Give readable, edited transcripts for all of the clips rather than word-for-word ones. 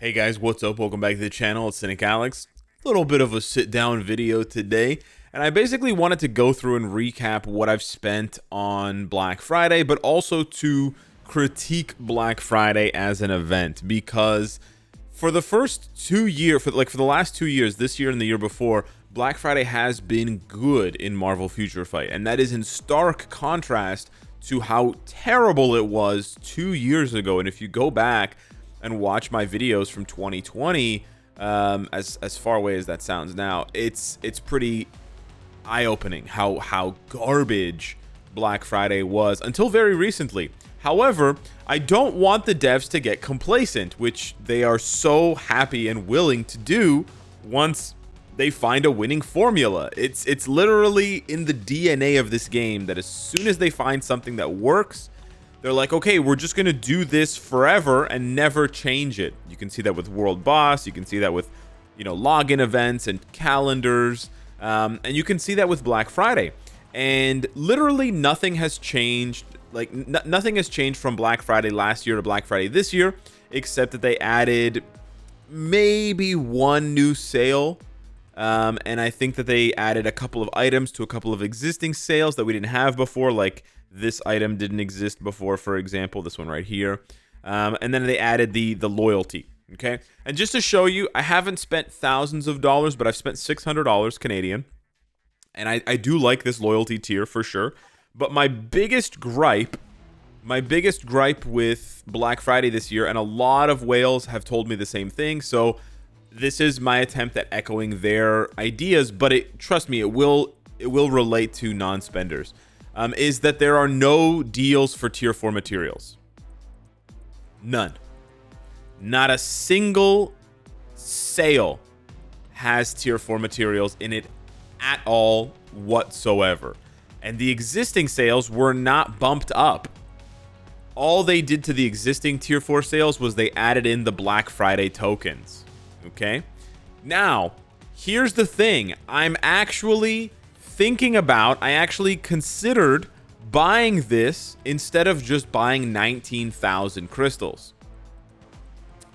Hey guys, what's up? Welcome back to the channel. It's Cynicalex. A little bit of a sit-down video today, and I basically wanted to go through and recap what I've spent on Black Friday, but also to critique Black Friday as an event, because for the first 2 years, for the last 2 years, this year and the year before, Black Friday has been good in Marvel Future Fight, and that is in stark contrast to how terrible it was 2 years ago. And if you go back and watch my videos from 2020, as far away as that sounds now, it's pretty eye-opening how garbage Black Friday was until very recently. However, I don't want the devs to get complacent, which they are so happy and willing to do once they find a winning formula. It's literally in the DNA of this game that as soon as they find something that works, they're like, okay, we're just going to do this forever and never change it. You can see that with World Boss. You can see that with, login events and calendars. And you can see that with Black Friday. And literally nothing has changed. Nothing has changed from Black Friday last year to Black Friday this year, except that they added maybe one new sale. And I think that they added a couple of items to a couple of existing sales that we didn't have before, like this item didn't exist before, for example, this one right here. And then they added the loyalty, okay? And just to show you, I haven't spent thousands of dollars, but I've spent $600 Canadian. And I do like this loyalty tier for sure. But my biggest gripe with Black Friday this year, and a lot of whales have told me the same thing, so this is my attempt at echoing their ideas, but trust me, it will relate to non-spenders. Is that there are no deals for tier 4 materials. None. Not a single sale has tier 4 materials in it at all whatsoever. And the existing sales were not bumped up. All they did to the existing tier 4 sales was they added in the Black Friday tokens. Okay? Now, here's the thing. I actually considered buying this instead of just buying 19,000 crystals.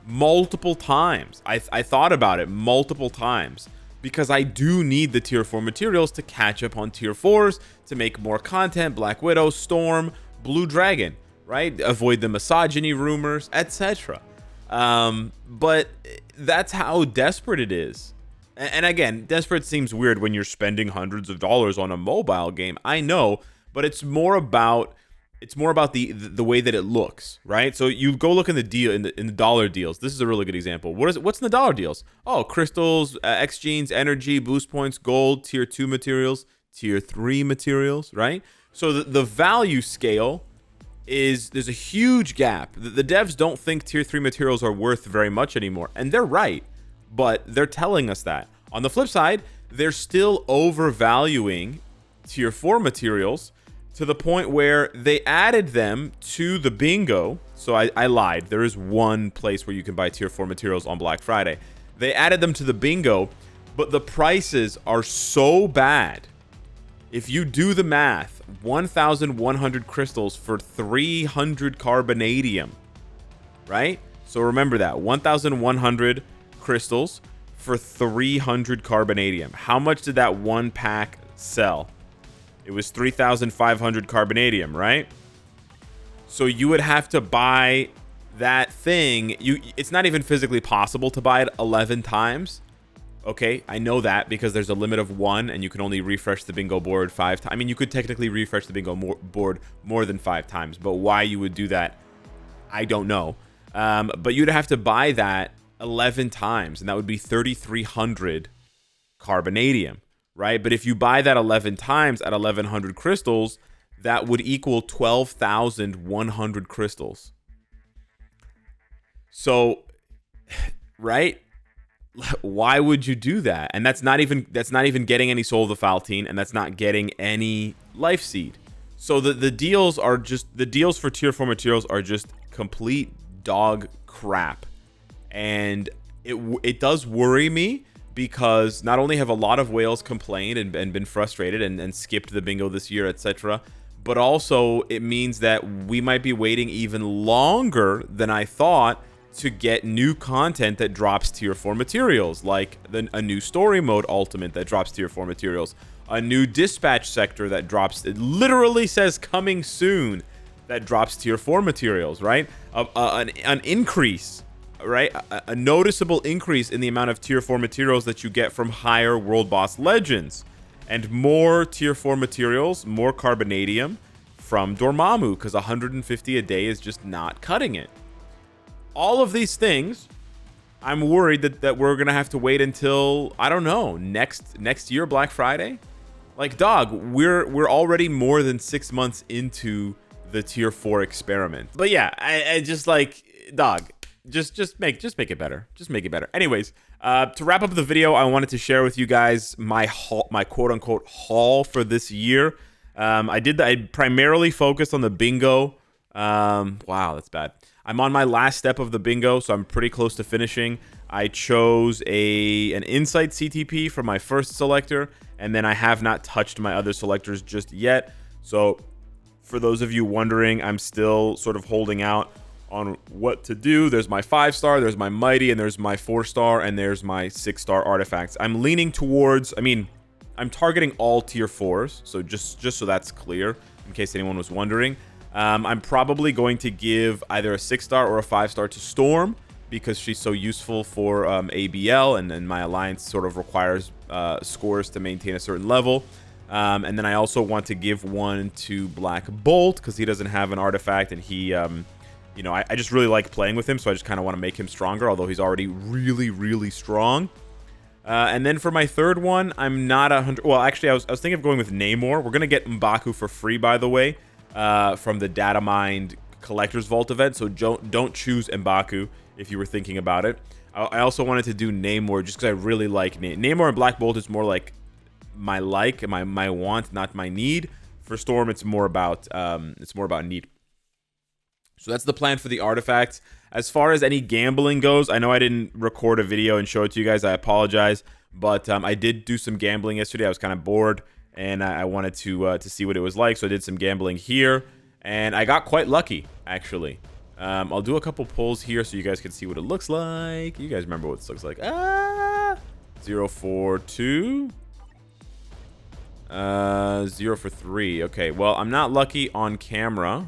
Multiple times. I thought about it multiple times because I do need the tier 4 materials to catch up on tier 4s, to make more content, Black Widow, Storm, Blue Dragon, right? Avoid the misogyny rumors, etc. But that's how desperate it is. And again, desperate seems weird when you're spending hundreds of dollars on a mobile game. I know, but it's more about the way that it looks, right? So you go look in the deal in the dollar deals. This is a really good example. What's in the dollar deals? Oh, crystals, X genes, energy, boost points, gold, tier 2 materials, tier 3 materials, right? So the value scale there's a huge gap. The devs don't think tier 3 materials are worth very much anymore, and they're right. But they're telling us that. On the flip side, they're still overvaluing tier 4 materials to the point where they added them to the bingo. So I lied. There is one place where you can buy tier 4 materials on Black Friday. They added them to the bingo, but the prices are so bad. If you do the math, 1,100 crystals for 300 carbonadium, right? So remember that, 1,100 crystals for 300 carbonadium. How much did that one pack sell? It was 3,500 carbonadium, right? So you would have to buy that thing. It's not even physically possible to buy it 11 times. Okay, I know that because there's a limit of 1 and you can only refresh the bingo board 5 times. I mean, you could technically refresh the bingo board more than 5 times, but why you would do that, I don't know. But you'd have to buy that 11 times, and that would be 3,300 carbonadium, right? But if you buy that 11 times at 1,100 crystals, that would equal 12,100 crystals. So, right? Why would you do that? And that's not even getting any Soul of the Faltine, and that's not getting any Life Seed. So the deals for tier 4 materials are just complete dog crap. And it does worry me because not only have a lot of whales complained and been frustrated and skipped the bingo this year, etc., but also it means that we might be waiting even longer than I thought to get new content that drops tier 4 materials, like a new story mode ultimate that drops tier 4 materials, a new dispatch sector that drops, it literally says coming soon, that drops tier 4 materials, right? An increase, right? A noticeable increase in the amount of tier 4 materials that you get from higher world boss legends, and more tier 4 materials, more carbonadium from Dormammu, because 150 a day is just not cutting it. All of these things, I'm worried that we're gonna have to wait until, I don't know, next year, Black Friday. Like, dog, we're already more than 6 months into the tier 4 experiment. But yeah, I just like, dog, just make it better. Just make it better. Anyways, to wrap up the video, I wanted to share with you guys my quote unquote haul for this year. I primarily focused on the bingo. Wow, that's bad. I'm on my last step of the bingo, so I'm pretty close to finishing. I chose an insight CTP for my first selector, and then I have not touched my other selectors just yet. So for those of you wondering, I'm still sort of holding out on what to do. There's my 5-star, there's my mighty, and there's my 4-star, and there's my 6-star artifacts. I'm leaning towards, I mean, I'm targeting all tier 4s, so just so that's clear, in case anyone was wondering. I'm probably going to give either a 6-star or a 5-star to Storm, because she's so useful for ABL, and my alliance sort of requires scores to maintain a certain level. And then I also want to give one to Black Bolt, because he doesn't have an artifact, and he, you know, I just really like playing with him, so I just kind of want to make him stronger, although he's already really, really strong. And then for my third one, I'm not 100. Well, actually, I was thinking of going with Namor. We're gonna get M'Baku for free, by the way, from the Data Mined Collector's Vault event. So don't choose M'Baku if you were thinking about it. I also wanted to do Namor just because I really like Namor, and Black Bolt is more like my want, not my need. For Storm, it's more about need. So that's the plan for the artifacts. As far as any gambling goes, I know I didn't record a video and show it to you guys. I apologize, but I did do some gambling yesterday. I was kind of bored, and I wanted to see what it was like. So I did some gambling here, and I got quite lucky, actually. I'll do a couple pulls here so you guys can see what it looks like. You guys remember what this looks like? 0 for 2. 0 for 3. Okay, well, I'm not lucky on camera.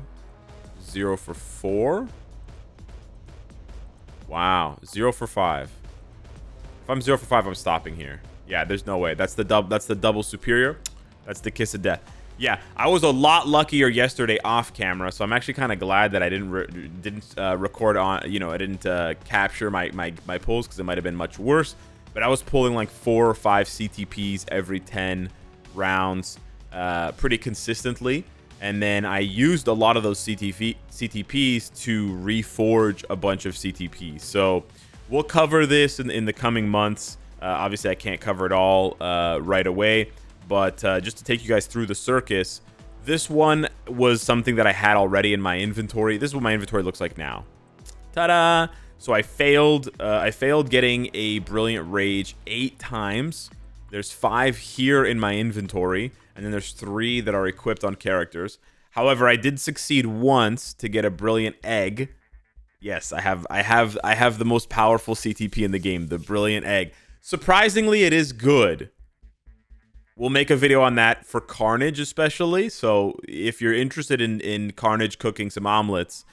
0 for 4. Wow, 0 for 5. If I'm 0 for 5, I'm stopping here. Yeah, there's no way. That's the double superior. That's the kiss of death. Yeah, I was a lot luckier yesterday off camera, so I'm actually kind of glad that I didn't record on. You know, I didn't capture my pulls, because it might have been much worse. But I was pulling like 4 or 5 CTPs every 10 rounds, pretty consistently. And then I used a lot of those CTPs to reforge a bunch of CTPs. So we'll cover this in the coming months. Obviously, I can't cover it all right away. But just to take you guys through the circus, this one was something that I had already in my inventory. This is what my inventory looks like now. Ta-da! So I failed getting a Brilliant Rage 8 times. There's 5 here in my inventory, and then there's 3 that are equipped on characters. However, I did succeed once to get a Brilliant Egg. Yes, I have the most powerful CTP in the game, the Brilliant Egg. Surprisingly, it is good. We'll make a video on that for Carnage especially. So if you're interested in Carnage cooking some omelets,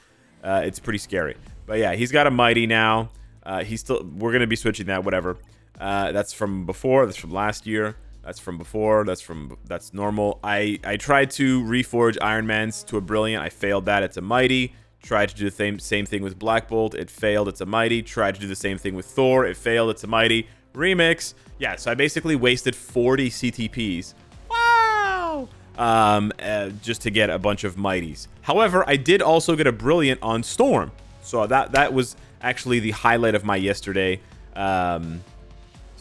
it's pretty scary. But yeah, he's got a mighty now. We're gonna be switching that, whatever. That's from before. That's from last year. That's from before. That's normal. I tried to reforge Iron Man's to a Brilliant. I failed that. It's a mighty. Tried to do the same thing with Black Bolt. It failed. It's a mighty. Tried to do the same thing with Thor. It failed. It's a mighty. Remix. Yeah, so I basically wasted 40 CTPs. Wow! Just to get a bunch of mighties. However, I did also get a Brilliant on Storm. So that was actually the highlight of my yesterday. Sounds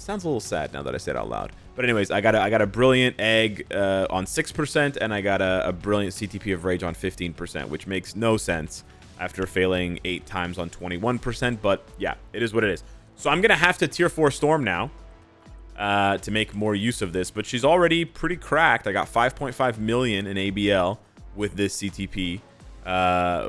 a little sad now that I said it out loud. But anyways, I got a Brilliant Egg on 6%, and I got a Brilliant CTP of Rage on 15%, which makes no sense after failing 8 times on 21%. But yeah, it is what it is. So I'm going to have to tier 4 Storm now to make more use of this. But she's already pretty cracked. I got 5.5 million in ABL with this CTP,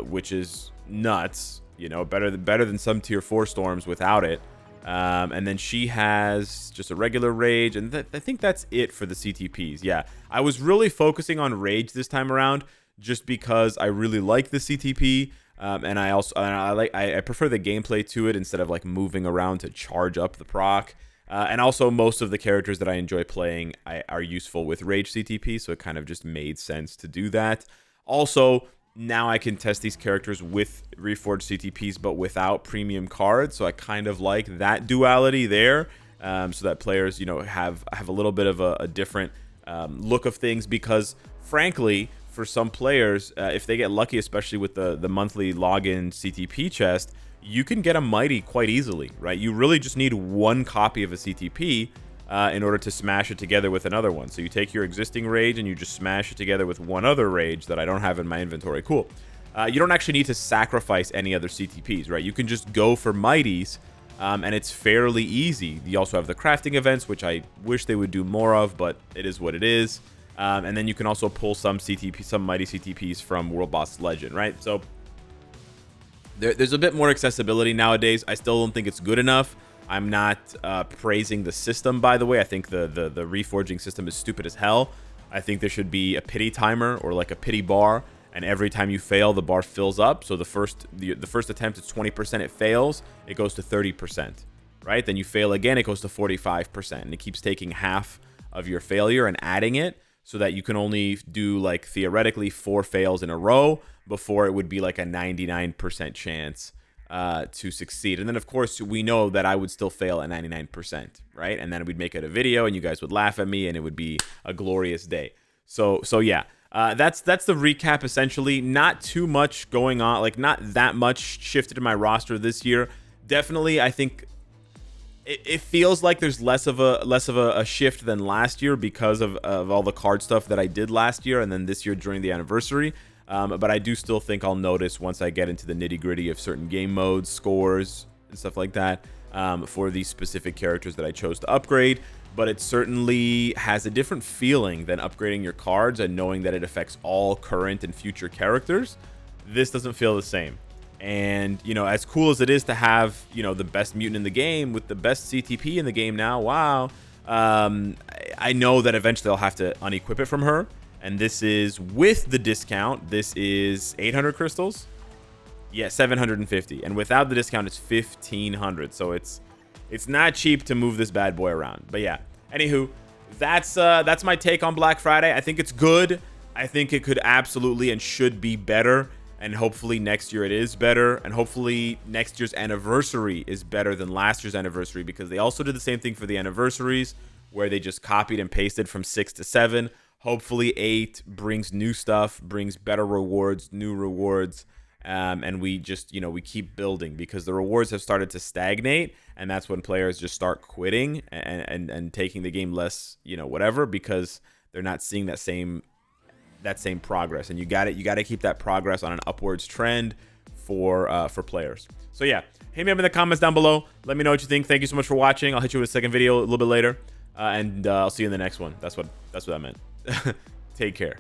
which is nuts. You know, better than some tier 4 storms without it. And then she has just a regular rage, and I think that's it for the CTPs. Yeah, I was really focusing on rage this time around, just because I really like the CTP, and I prefer the gameplay to it instead of like moving around to charge up the proc. And also, most of the characters that I enjoy playing are useful with rage CTP, so it kind of just made sense to do that. Also, now I can test these characters with reforged CTPs, but without premium cards. So I kind of like that duality there, so that players, you know, have a little bit of a different look of things. Because frankly, for some players, if they get lucky, especially with the monthly login CTP chest, you can get a mighty quite easily, right? You really just need one copy of a CTP in order to smash it together with another one. So you take your existing rage and you just smash it together with one other rage that I don't have in my inventory. Cool. You don't actually need to sacrifice any other CTPs, right? You can just go for mighties, and it's fairly easy. You also have the crafting events, which I wish they would do more of, but it is what it is. And then you can also pull some mighty CTPs from World Boss Legend, right? So there's a bit more accessibility nowadays. I still don't think it's good enough. I'm not praising the system, by the way. I think the reforging system is stupid as hell. I think there should be a pity timer or like a pity bar, and every time you fail, the bar fills up. So the first attempt, it's 20%, it fails, it goes to 30%, right? Then you fail again, it goes to 45%, and it keeps taking half of your failure and adding it, so that you can only do, like, theoretically 4 fails in a row before it would be like a 99% chance to succeed. And then, of course, we know that I would still fail at 99%, right? And then we'd make it a video, and you guys would laugh at me, and it would be a glorious day. So yeah, that's the recap, essentially. Not too much going on, like, not that much shifted in my roster this year. Definitely, I think it feels like there's less of a shift than last year because of all the card stuff that I did last year, and then this year during the anniversary. But I do still think I'll notice once I get into the nitty-gritty of certain game modes, scores, and stuff like that, for these specific characters that I chose to upgrade. But it certainly has a different feeling than upgrading your cards and knowing that it affects all current and future characters. This doesn't feel the same. And, you know, as cool as it is to have, you know, the best mutant in the game with the best CTP in the game now, wow, I know that eventually I'll have to unequip it from her. And this is with the discount. This is 800 crystals. Yeah, 750. And without the discount, it's 1500. So it's not cheap to move this bad boy around. But yeah, anywho, that's my take on Black Friday. I think it's good. I think it could absolutely and should be better. And hopefully next year it is better. And hopefully next year's anniversary is better than last year's anniversary, because they also did the same thing for the anniversaries, where they just copied and pasted from 6 to 7. Hopefully 8 brings new stuff, brings better rewards, new rewards, and we just, you know, we keep building, because the rewards have started to stagnate, and that's when players just start quitting and taking the game less, you know, whatever, because they're not seeing that same progress. And you got to keep that progress on an upwards trend for players. So yeah, hit me up in the comments down below. Let me know what you think. Thank you so much for watching. I'll hit you with a second video a little bit later, and I'll see you in the next one. That's what I meant. Take care.